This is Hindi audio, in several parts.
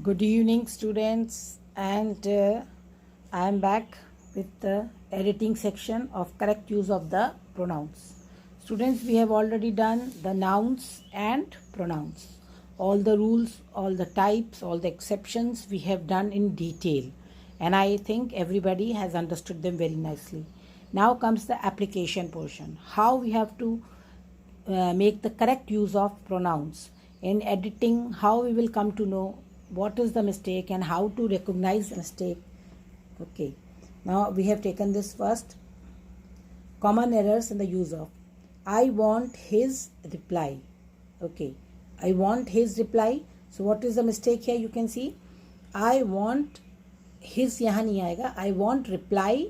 Good evening, students, and I am back with the editing section of correct use of the pronouns. Students, we have already done the nouns and pronouns. All the rules, all the types, all the exceptions we have done in detail, and I think everybody has understood them very nicely. Now comes the application portion. How we have to make the correct use of pronouns. In editing, how we will come to know what is the mistake and how to recognize the mistake. Okay, now we have taken this first. Common errors in the use of. I want his reply. Okay, I want his reply. So what is the mistake here? You can see I want his यहाँ नहीं आएगा. I want reply.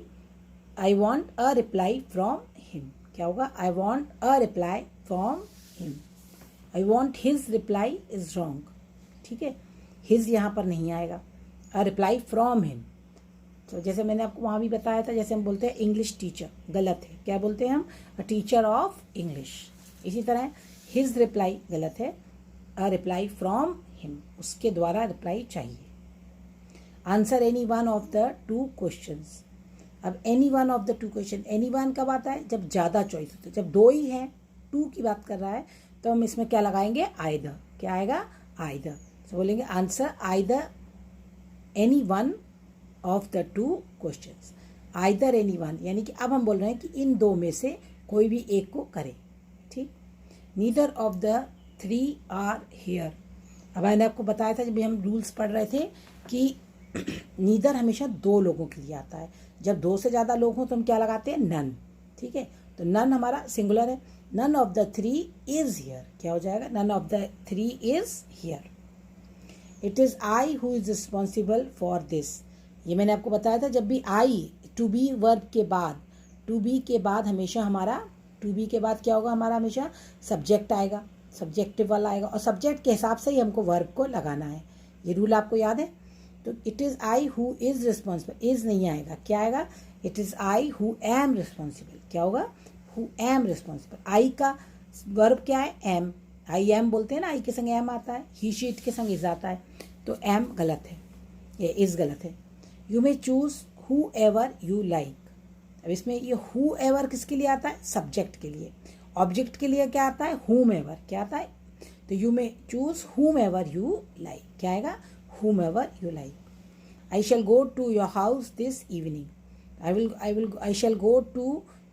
I want a reply from him. क्या होगा? I want a reply from him. I want his reply is wrong. ठीक है, his यहाँ पर नहीं आएगा. A reply from him. तो जैसे मैंने आपको वहाँ भी बताया था, जैसे हम बोलते हैं इंग्लिश टीचर, गलत है. क्या बोलते हैं हम? A teacher of English. इसी तरह हिज रिप्लाई गलत है. अ रिप्लाई फ्रॉम हिम, उसके द्वारा रिप्लाई चाहिए. Answer any one of the two questions. अब any one of the two question, any one कब आता है? जब ज़्यादा चॉइस होती है. जब दो ही हैं, टू की बात कर रहा है, तो हम इसमें क्या लगाएंगे? आइदर. क्या आएगा? आइदर. तो बोलेंगे answer either any one of the two questions. Either any one, यानी कि अब हम बोल रहे हैं कि इन दो में से कोई भी एक को करे. ठीक. Neither of the three are here. अब मैंने आपको बताया था जब हम रूल्स पढ़ रहे थे कि नीदर हमेशा दो लोगों के लिए आता है. जब दो से ज़्यादा लोग हों तो हम क्या लगाते हैं? नन. ठीक है, तो नन हमारा सिंगुलर है. None of the three is here. क्या हो जाएगा? None of the three is here. It is I who is responsible for this. ये मैंने आपको बताया था, जब भी आई टू बी वर्ब के बाद, टू बी के बाद हमेशा हमारा, टू बी के बाद क्या होगा? हमारा हमेशा सब्जेक्ट आएगा, सब्जेक्टिव वाला आएगा, और सब्जेक्ट के हिसाब से ही हमको वर्ब को लगाना है. ये रूल आपको याद है? तो it is I who is responsible. Is नहीं आएगा. क्या आएगा? It is I who am responsible. क्या होगा? Who am responsible. आई का वर्ब क्या है? एम. आई एम बोलते हैं ना, आई के संग एम आता है, ही शीट के संग इज आता है, तो एम गलत है, ये इज़ गलत है. You may choose whoever you like. अब इसमें ये हु एवर किसके लिए आता है? सब्जेक्ट के लिए. ऑब्जेक्ट के लिए क्या आता है? हुम एवर. क्या आता है? तो यू मे चूज हुम एवर यू लाइक. क्या आएगा? whomever you like. I shall go to your house this evening. I shall go to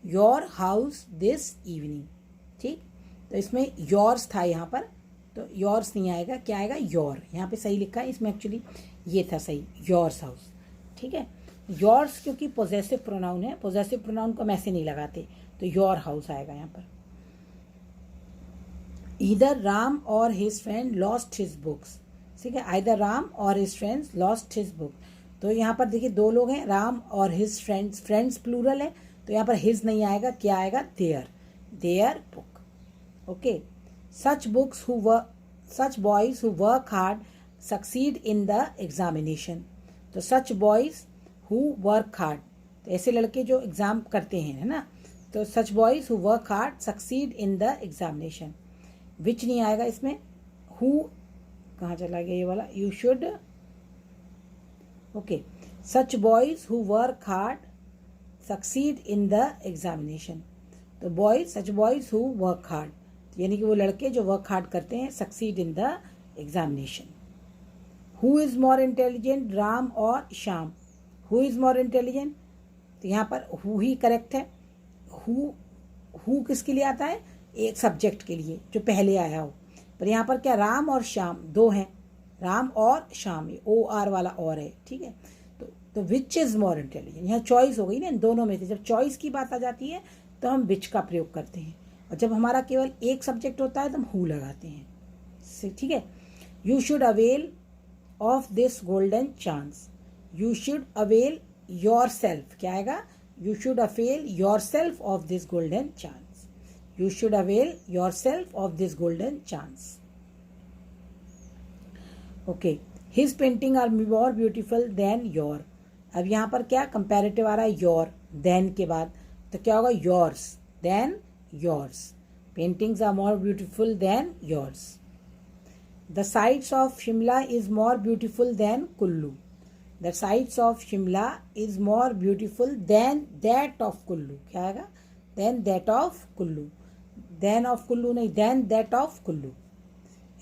your house this evening. ठीक. तो इसमें yours था यहाँ पर, तो yours नहीं आएगा. क्या आएगा? your. यहाँ पे सही लिखा है, इसमें एक्चुअली ये था सही, yours house. ठीक है, yours क्योंकि पोजेसिव प्रोनाउन है, पोजेसिव प्रोनाउन को हम ऐसे नहीं लगाते, तो your house आएगा यहाँ पर. Either Ram or his friend lost his books. ठीक है, आइदर राम और his friends lost his book. तो यहाँ पर देखिए दो लोग हैं, राम और हिज फ्रेंड्स. फ्रेंड्स प्लूरल है, तो यहाँ पर हिज नहीं आएगा. क्या आएगा? Their. Their book. Okay. Such books who work, such boys who work hard succeed in the examination. तो such boys who work hard, तो ऐसे लड़के जो एग्जाम करते हैं, है ना. तो such boys who work hard succeed in the examination. Which नहीं आएगा इसमें. हु कहाँ चला गया ये वाला? You should. Okay. Such boys who work hard succeed in the examination. तो boys, such boys who work hard, यानी कि वो लड़के जो वर्क हार्ड करते हैं, succeed in the examination. Who is more intelligent, Ram और Shyam. Who is more intelligent, तो यहाँ पर हु ही करेक्ट है. हु किसके लिए आता है? एक सब्जेक्ट के लिए जो पहले आया हो. पर यहाँ पर क्या? राम और श्याम दो हैं, राम और श्याम, ये ओ आर वाला और है. ठीक है, तो विच इज मोर इंटेलिजेंट. यहाँ चॉइस हो गई ना इन दोनों में से. जब चॉइस की बात आ जाती है तो हम विच का प्रयोग करते हैं, और जब हमारा केवल एक सब्जेक्ट होता है तो हम हु लगाते हैं. ठीक है. You should avail of this golden chance. You should avail your self. क्या आएगा? You should avail your self of this golden chance. You should avail yourself of this golden chance. Okay. His painting are more beautiful than your. अब यहाँ पर क्या कंपैरेटिव आ रहा है? your, then के बाद, तो क्या होगा? yours, then yours. Paintings are more beautiful than yours. The sites of Shimla is more beautiful than Kullu. The sites of Shimla is more beautiful than that of Kullu. क्या आएगा? Than that of Kullu. Than of Kullu नहीं, than that of Kullu.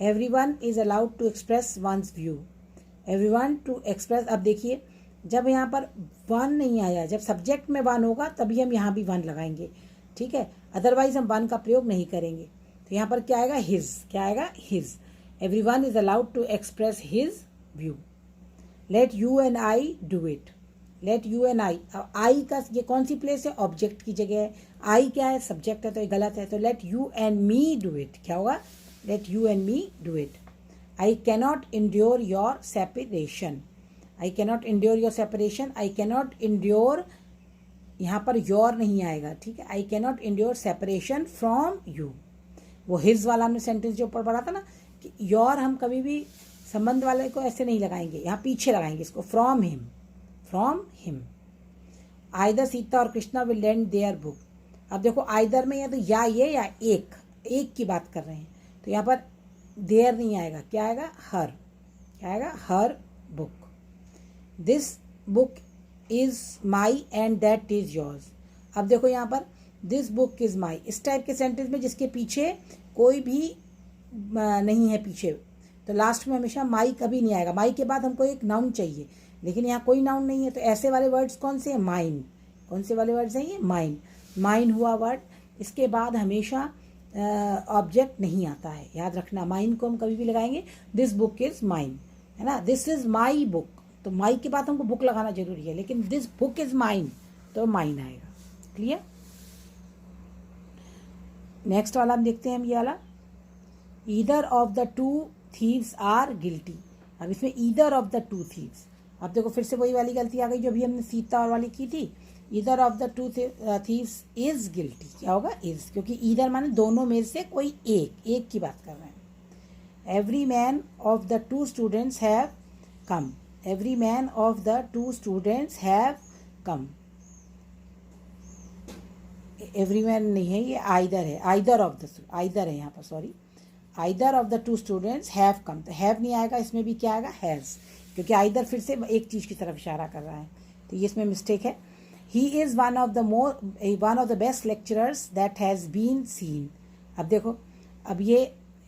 Everyone is allowed to express one's view. Everyone to express. अब देखिए, जब यहाँ पर वन नहीं आया, जब सब्जेक्ट में वन होगा तभी हम यहाँ भी वन लगाएंगे, ठीक है, अदरवाइज हम वन का प्रयोग नहीं करेंगे. तो यहाँ पर क्या आएगा? हिज. क्या आएगा? His. Everyone is allowed to express his view. Let you and I do it. Let you and I. अब आई का ये कौन सी प्लेस है? ऑब्जेक्ट की जगह है. आई क्या है? सब्जेक्ट है, तो ये गलत है. तो late you and me do it. क्या होगा? Late you and me do it. I cannot endure your separation. I cannot endure your separation. I cannot endure, यहाँ पर योर नहीं आएगा, ठीक है. I cannot endure separation from you. वो हिज वाला हमने सेंटेंस जो ऊपर पढ़ा था ना, कि योर हम कभी भी संबंध वाले को ऐसे नहीं लगाएंगे, यहाँ पीछे लगाएंगे इसको. From him. From him. Either Sita और Krishna will lend their book. अब देखो, आइदर में या तो या ये या एक, एक की बात कर रहे हैं, तो यहाँ पर देयर नहीं आएगा. क्या आएगा? हर. क्या आएगा? Her book. This book is my and that is yours. अब देखो यहाँ पर दिस बुक इज माई, इस टाइप के सेंटेंस में जिसके पीछे कोई भी नहीं है पीछे, तो लास्ट में हमेशा माई कभी नहीं आएगा. माई के बाद हमको एक नाउन चाहिए, लेकिन यहाँ कोई नाउन नहीं है, तो ऐसे वाले वर्ड्स कौन से हैं? माइन. कौन से वाले वर्ड्स हैं ये? माइन. माइन हुआ वर्ड, इसके बाद हमेशा ऑब्जेक्ट नहीं आता है, याद रखना. माइन को हम कभी भी लगाएंगे, दिस बुक इज माइन, है ना. दिस इज माई बुक, तो माई के बाद हमको बुक लगाना जरूरी है, लेकिन दिस बुक इज माइन, तो माइन आएगा. क्लियर? नेक्स्ट वाला हम देखते हैं, हम ये वाला. Either of the two thieves are guilty. अब इसमें either of the two thieves. अब देखो, फिर से वही वाली गलती आ गई जो अभी हमने सीता और वाली की थी. Either of the two thieves is guilty. क्या होगा? इज, क्योंकि ईदर माने दोनों में से कोई एक, एक की बात कर रहे हैं. Every man of the to students have come. Every man of the to students have come. Every man नहीं है, ये आइदर है. आइदर ऑफ द, आइदर है यहाँ पर, sorry. Either of the to students have come. तो हैव नहीं आएगा, इसमें भी क्या आएगा? हैज़, क्योंकि आइदर फिर से एक चीज़ की तरफ इशारा कर रहा है, तो ये इसमें मिस्टेक है. He is one of the best lecturers that has been seen. अब देखो, अब ये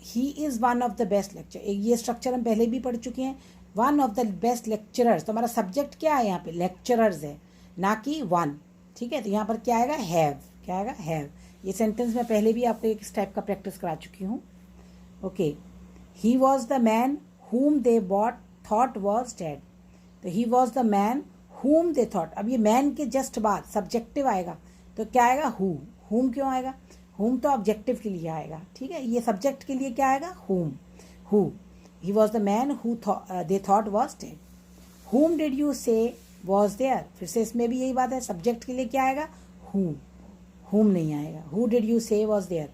he is one of the best lecture, ये स्ट्रक्चर हम पहले भी पढ़ चुके हैं. One of the best lecturers, तो हमारा सब्जेक्ट क्या है यहाँ पे? लेक्चरर्स है, ना कि वन, ठीक है. तो यहाँ पर क्या आएगा? हैव. क्या आएगा? हैव. ये सेंटेंस मैं पहले भी आपको एक टाइप का प्रैक्टिस करा चुकी हूँ. Okay. He was the man whom they thought was dead. तो he was the man whom they thought. अब ये man के जस्ट बाद सब्जेक्टिव आएगा, तो क्या आएगा? who. whom क्यों आएगा? whom तो ऑब्जेक्टिव के लिए आएगा, ठीक है. ये सब्जेक्ट के लिए क्या आएगा? whom. who. he was the man who they thought was dead. whom did you say was there. फिर से इसमें भी यही बात है, सब्जेक्ट के लिए क्या आएगा? who. whom नहीं आएगा. who did you say was there.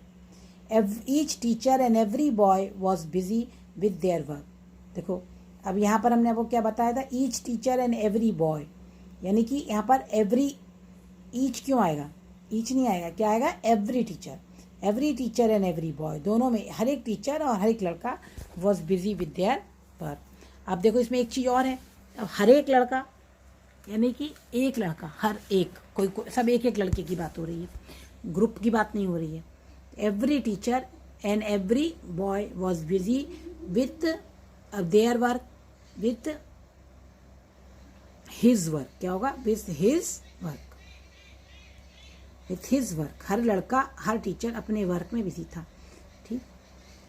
each teacher and every boy was busy with their work. देखो, अब यहाँ पर हमने आपको क्या बताया था? Each teacher and every boy, यानी कि यहाँ पर एवरी, ईच क्यों आएगा? ईच नहीं आएगा, क्या आएगा? Every teacher. Every teacher and every boy, दोनों में हर एक टीचर और हर एक लड़का was busy with their work. अब देखो, इसमें एक चीज़ और है. अब हर एक लड़का, यानी कि एक लड़का, हर एक, कोई सब एक एक लड़के की बात हो रही है, ग्रुप की बात नहीं हो रही है. Every teacher and every boy was busy with their work, with his work. क्या होगा? With his work. With his work. हर लड़का, हर टीचर अपने वर्क में बिजी था, ठीक.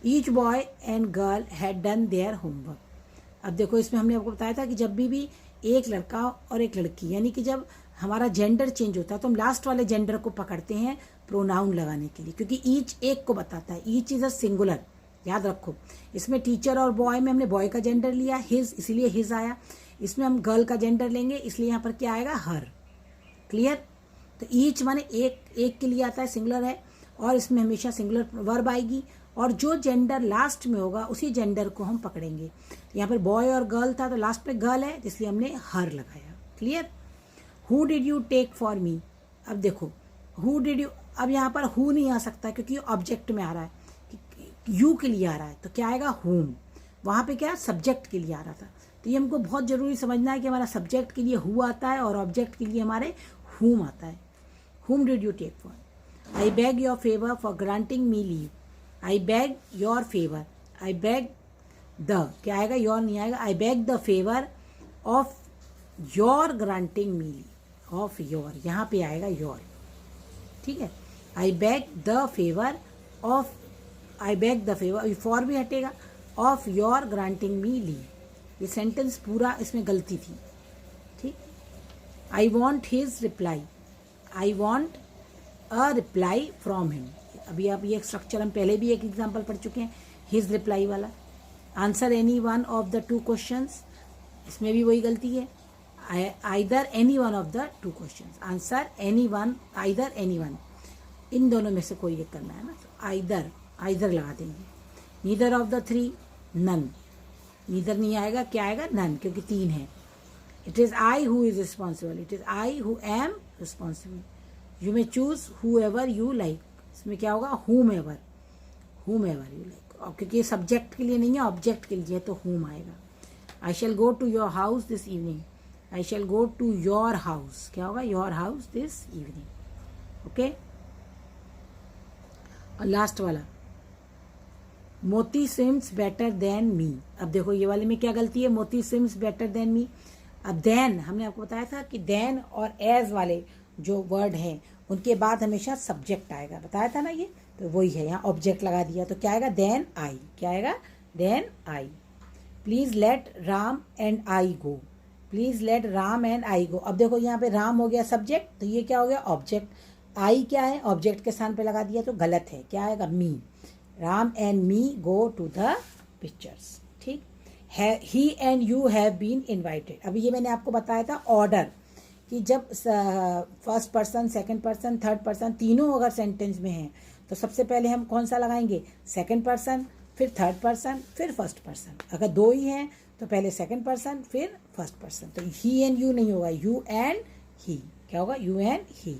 Each boy and girl had done their homework. अब देखो, इसमें हमने आपको बताया था कि जब भी एक लड़का और एक लड़की, यानी कि जब हमारा जेंडर चेंज होता है तो हम लास्ट वाले जेंडर को पकड़ते हैं प्रोनाउन लगाने के लिए, क्योंकि ईच एक को बताता है. ईच इज अ सिंगुलर, याद रखो. इसमें टीचर और बॉय में हमने बॉय का जेंडर लिया, हिज, इसलिए हिज आया. इसमें हम गर्ल का जेंडर लेंगे, इसलिए यहाँ पर क्या आएगा? हर. क्लियर? तो ईच माने एक, एक के लिए आता है, सिंगुलर है, और इसमें हमेशा सिंगुलर वर्ब आएगी, और जो जेंडर लास्ट में होगा उसी जेंडर को हम पकड़ेंगे. यहाँ पर बॉय और गर्ल था, तो लास्ट पे गर्ल है, इसलिए हमने हर लगाया. Clear? Who did you take for me. अब देखो, हु डिड यू, अब यहाँ पर हु नहीं आ सकता क्योंकि ऑब्जेक्ट में आ रहा है, यू के लिए आ रहा है, तो क्या आएगा? हुम. वहाँ पे क्या सब्जेक्ट के लिए आ रहा था। तो ये हमको बहुत ज़रूरी समझना है कि हमारा सब्जेक्ट के लिए हु आता है और ऑब्जेक्ट के लिए हमारे whom आता है। whom did you take for? I beg your favor for granting me leave. I beg your favor. I beg the, क्या आएगा, your नहीं आएगा। I beg the favor of your granting me leave. of your, यहाँ पे आएगा your, ठीक है। I beg the favor of, I beg the favor, for भी हटेगा, of your granting me leave। ये सेंटेंस पूरा इसमें गलती थी, ठीक। I want his reply. I want a reply from him। अभी आप ये स्ट्रक्चर हम पहले भी एक एग्जाम्पल पढ़ चुके हैं, his reply वाला। Answer any one of the two questions, इसमें भी वही गलती है। Either any one of the two questions, answer any one, either any one, इन दोनों में से कोई एक करना है ना। आइदर, आइदर लगा देंगे। Neither of the three, none. Neither नहीं आएगा, क्या आएगा, नन, क्योंकि तीन है। It is I who is responsible, it is I who am responsible. You may choose whoever you like, इसमें क्या होगा, whom ever you like। और क्योंकि ये सब्जेक्ट के लिए नहीं है, ऑब्जेक्ट के लिए, तो whom आएगा। I shall go to your house this evening, I shall go to your house, क्या होगा, your house this evening. Okay. और लास्ट वाला, Moti swims better than me. अब देखो ये वाले में क्या गलती है, मोती स्विम्स बेटर देन मी। अब देन हमने आपको बताया था कि देन और एज वाले जो वर्ड हैं उनके बाद हमेशा सब्जेक्ट आएगा, बताया था ना ये, तो वही है, यहाँ ऑब्जेक्ट लगा दिया, तो क्या आएगा, देन आई, क्या आएगा, than I. Please let Ram and I go, please let Ram and I go. अब देखो यहाँ पे राम हो गया सब्जेक्ट, तो ये क्या हो गया, ऑब्जेक्ट। आई क्या है, ऑब्जेक्ट के स्थान पे लगा दिया, तो गलत है, क्या आएगा, me. Ram and me go to the pictures, ठीक। He and you have been invited. अभी ये मैंने आपको बताया था ऑर्डर, कि जब first person, second person, third person तीनों अगर सेंटेंस में हैं तो सबसे पहले हम कौन सा लगाएंगे, सेकंड पर्सन, फिर थर्ड पर्सन, फिर फर्स्ट पर्सन। अगर दो ही हैं तो पहले सेकंड पर्सन, फिर फर्स्ट पर्सन। तो ही एंड यू नहीं होगा, यू एंड ही, क्या होगा, यू एंड ही।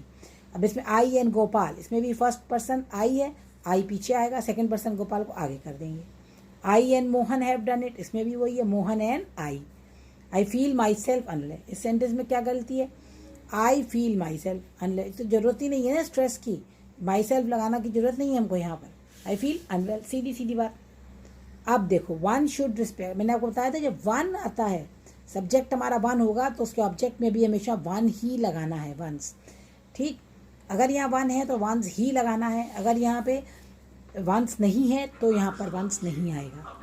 अब इसमें आई एंड गोपाल, इसमें भी फर्स्ट पर्सन आई है, आई पीछे आएगा, सेकंड पर्सन गोपाल को आगे कर देंगे। I and Mohan have done it, इसमें भी वही है, Mohan and I. I feel myself unless, इस सेंटेंस में क्या गलती है, I feel myself unwell, तो जरूरत ही नहीं है ना स्ट्रेस की, माई सेल्फ लगाना की जरूरत नहीं है हमको यहाँ पर। आई फील अनवेल, सीधी सीधी बात। अब देखो, वन शुड रिस्पेक्ट, मैंने आपको बताया था जब वन आता है, सब्जेक्ट हमारा वन होगा तो उसके ऑब्जेक्ट में भी हमेशा वन ही लगाना है, वंस, ठीक। अगर यहाँ वन है तो वंस ही लगाना है, अगर यहाँ पे वंस नहीं है तो यहाँ पर वंस नहीं आएगा,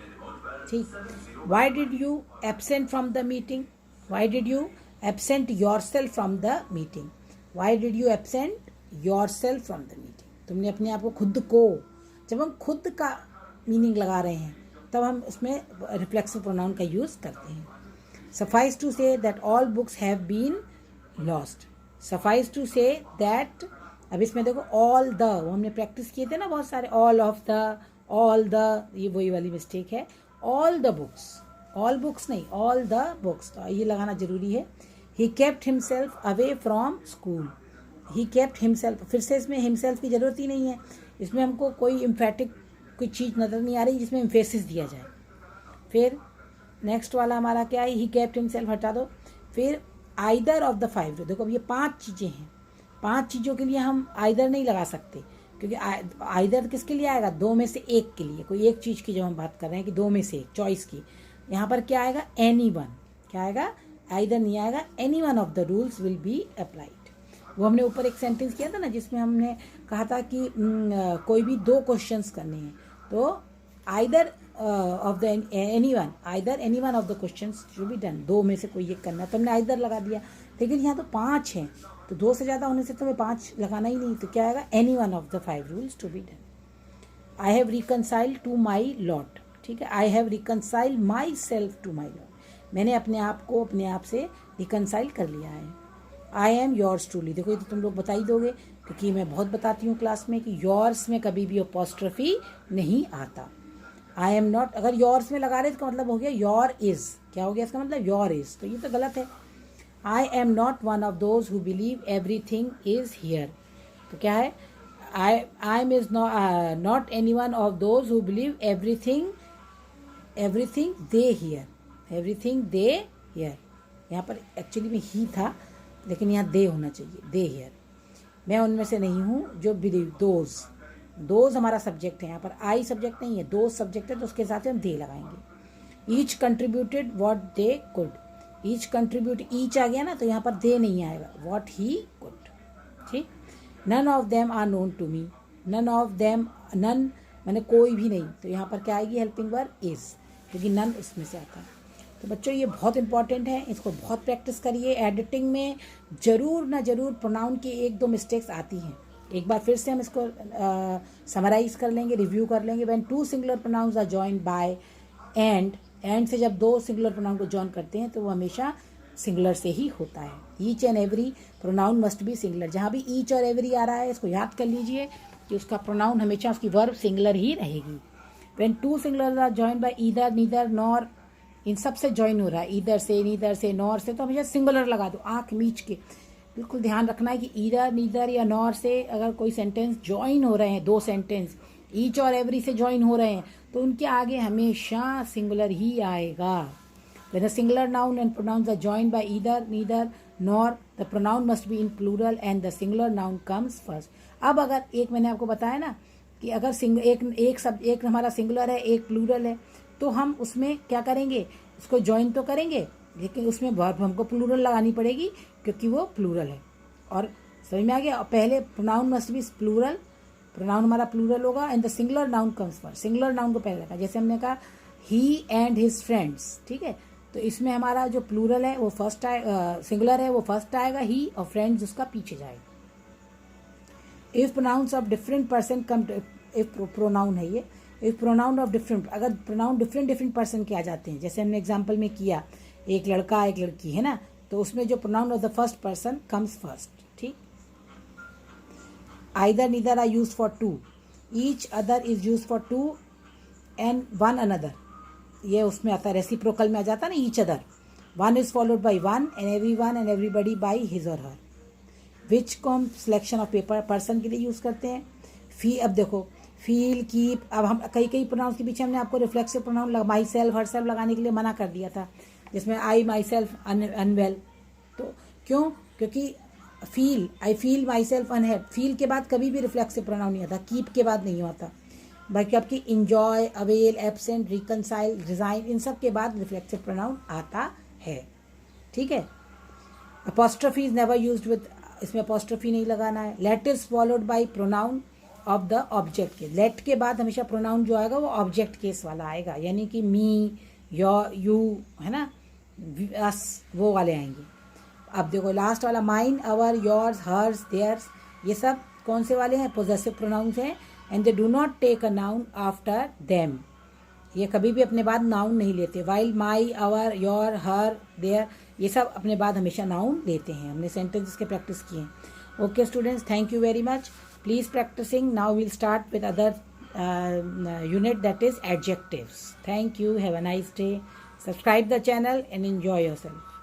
ठीक। Why did you absent from the meeting, why did you absent yourself from the meeting, why did you absent yourself from the meeting। तुमने अपने आप को, खुद को, जब हम खुद का मीनिंग लगा रहे हैं तब हम उसमें रिफ्लेक्सिव प्रोनाउन का यूज करते हैं। suffice to say that all books have been lost, suffice to say that, अब इसमें देखो all the, वो हमने प्रैक्टिस किए थे ना बहुत सारे, all of the, all the, ये वही वाली मिस्टेक है, all the books, all books नहीं, ऑल द बुक्स, तो ये लगाना जरूरी है। He kept himself away from school, he kept himself, फिर से इसमें हिमसेल्फ की जरूरत ही नहीं है, इसमें हमको कोई इम्फेटिक कोई चीज़ नज़र नहीं आ रही जिसमें इम्फेसिस दिया जाए। फिर नेक्स्ट वाला हमारा क्या है, ही केप्ट हिमसेल्फ हटा दो। फिर आइदर ऑफ द फाइव, देखो अब ये पांच चीज़ें हैं, पांच चीज़ों के लिए हम आइदर नहीं लगा सकते, क्योंकि आइदर किसके लिए आएगा, दो में से एक के लिए, कोई एक चीज़ की जब हम बात कर रहे हैं कि दो में से एक, चॉइस की। यहाँ पर क्या आएगा, एनी वन, क्या आएगा, आइदर नहीं आएगा, any one of the rules will be applied. वो हमने ऊपर एक सेंटेंस किया था ना जिसमें हमने कहा था कि कोई भी दो क्वेश्चंस करने हैं तो either of the any one, either any one of the questions should be done, दो में से कोई एक करना है, तो हमने आइदर लगा दिया। लेकिन यहाँ तो पाँच हैं, तो दो से ज़्यादा होने से तो हमें पाँच लगाना ही नहीं, तो क्या आएगा, any one of the five rules to be done. I have reconciled to my lot, ठीक है, I have reconciled myself to my lot, मैंने अपने आप को अपने आप से रिकनसाइल कर लिया है। आई एम योर्स ट्रूली, देखो ये तो तुम लोग बता ही दोगे, क्योंकि मैं बहुत बताती हूँ क्लास में कि योर्स में कभी भी अपोस्ट्रोफी नहीं आता। आई एम नॉट, अगर योर्स में लगा रहे तो मतलब हो गया योर इज, क्या हो गया इसका मतलब, योर इज, तो ये तो गलत है। I am not one of those who believe everything is here, तो क्या है, I am is not any one of those who believe everything everything they hear, everything they hear. यहाँ पर एक्चुअली में ही था, लेकिन यहाँ दे होना चाहिए, दे हियर। मैं उनमें से नहीं हूँ जो बिलीव, दोज हमारा सब्जेक्ट है, यहाँ पर आई सब्जेक्ट नहीं है, दोज सब्जेक्ट है, तो उसके साथ हम दे लगाएंगे। Each contributed what they could, each contribute, each आ गया ना, तो यहाँ पर दे नहीं आएगा, वॉट ही कुड। ठीक। None of them are known to me, none of them, none मैंने कोई भी नहीं, तो यहाँ पर क्या आएगी हेल्पिंग वर्ब इज, क्योंकि नन उसमें से आता है। तो बच्चों ये बहुत इंपॉर्टेंट है, इसको बहुत प्रैक्टिस करिए। एडिटिंग में जरूर ना जरूर प्रोनाउन की 1-2 मिस्टेक्स आती हैं। एक बार फिर से हम इसको समराइज कर लेंगे, रिव्यू कर लेंगे। When 2 singular pronouns are joined by and से जब 2 सिंगुलर प्रोनाउन को जॉइन करते हैं तो वो हमेशा सिंगुलर से ही होता है। Each and every pronoun must B singular. जहाँ भी ईच और एवरी आ रहा है इसको याद कर लीजिए कि उसका प्रोनाउन हमेशा उसकी वर्ब सिंगुलर ही रहेगी। When 2 singular are joined by either, neither, nor, इन सब से जॉइन हो रहा है, ईदर से, नीदर से, नॉर से, तो हमेशा सिंगुलर लगा दो, आंख मीच के। बिल्कुल ध्यान रखना है कि ईदर, नीदर या नॉर से अगर कोई सेंटेंस जॉइन हो रहे हैं, 2 सेंटेंस ईच और एवरी से जॉइन हो रहे हैं, तो उनके आगे हमेशा सिंगुलर ही आएगा। When a singular noun and pronouns are joined by either, neither, nor, the pronoun must be in plural and the singular noun comes first. अब अगर एक मैंने आपको बताया ना कि अगर एक हमारा सिंगुलर है, एक प्लूरल है, तो हम उसमें क्या करेंगे, उसको ज्वाइन तो करेंगे, लेकिन उसमें वर्ब हमको प्लूरल लगानी पड़ेगी क्योंकि वो प्लूरल है। और समझ में आ गया, पहले pronoun must be plural, pronoun हमारा प्लूरल होगा and the singular noun comes first. Singular noun को पहले रखा, जैसे हमने कहा ही एंड हिज फ्रेंड्स, ठीक है, तो इसमें हमारा जो प्लूरल है वो फर्स्ट सिंगुलर है वो फर्स्ट आएगा, ही, और फ्रेंड्स उसका पीछे जाएगा। If pronouns of different person come, if pronoun है ये, इफ प्रोनाउन ऑफ डिफरेंट, अगर प्रोनाउन डिफरेंट पर्सन के आ जाते हैं, जैसे हमने एग्जांपल में किया एक लड़का एक लड़की है ना, तो उसमें जो pronoun of the first person comes first. ठीक। Either, neither are used for two, each other is used for two and one another, ये उसमें आता है, रेसिप्रोकल में आ जाता है ना, each other. One is followed by one and every one and everybody by his और हर। विच को हम सिलेक्शन ऑफ पेपर पर्सन के लिए यूज करते हैं। अब देखो फील, कीप, अब हम कई प्रोनाउन के पीछे हमने आपको reflexive pronoun my self, her self लगाने के लिए मना कर दिया था, जिसमें आई माई सेल्फ अनवेल। तो क्यों? क्योंकि feel, I feel myself unhelp, feel के बाद कभी भी रिफ्लेक्सिव प्रोनाउन नहीं आता, कीप के बाद नहीं आता, बाकी आपकी enjoy, avail, absent, reconcile, resign, इन सब के बाद रिफ्लेक्सिव प्रोनाउन आता है। ठीक है। Apostrophe is never used with, इसमें अपॉस्ट्रोफी नहीं लगाना है। Let is followed by pronoun of the object के, लेट के बाद हमेशा प्रोनाउन जो आएगा वो ऑब्जेक्ट केस वाला आएगा, यानी कि मी, योर, यू, है ना, अस, वो वाले आएंगे। अब देखो लास्ट वाला mine, our, yours, hers, theirs, ये सब कौन से वाले हैं? पोजेसिव प्रोनाउंस हैं। And they do not take a noun after them, ये कभी भी अपने बाद नाउन नहीं लेते। While my, our, your, her, their, ये सब अपने बाद हमेशा नाउन लेते हैं। हमने सेंटेंसेस के प्रैक्टिस किए हैं। Okay students, thank you very much, please practicing. Now we'll start with other unit, that is adjectives. Thank you, have a nice day, subscribe the channel and enjoy yourself.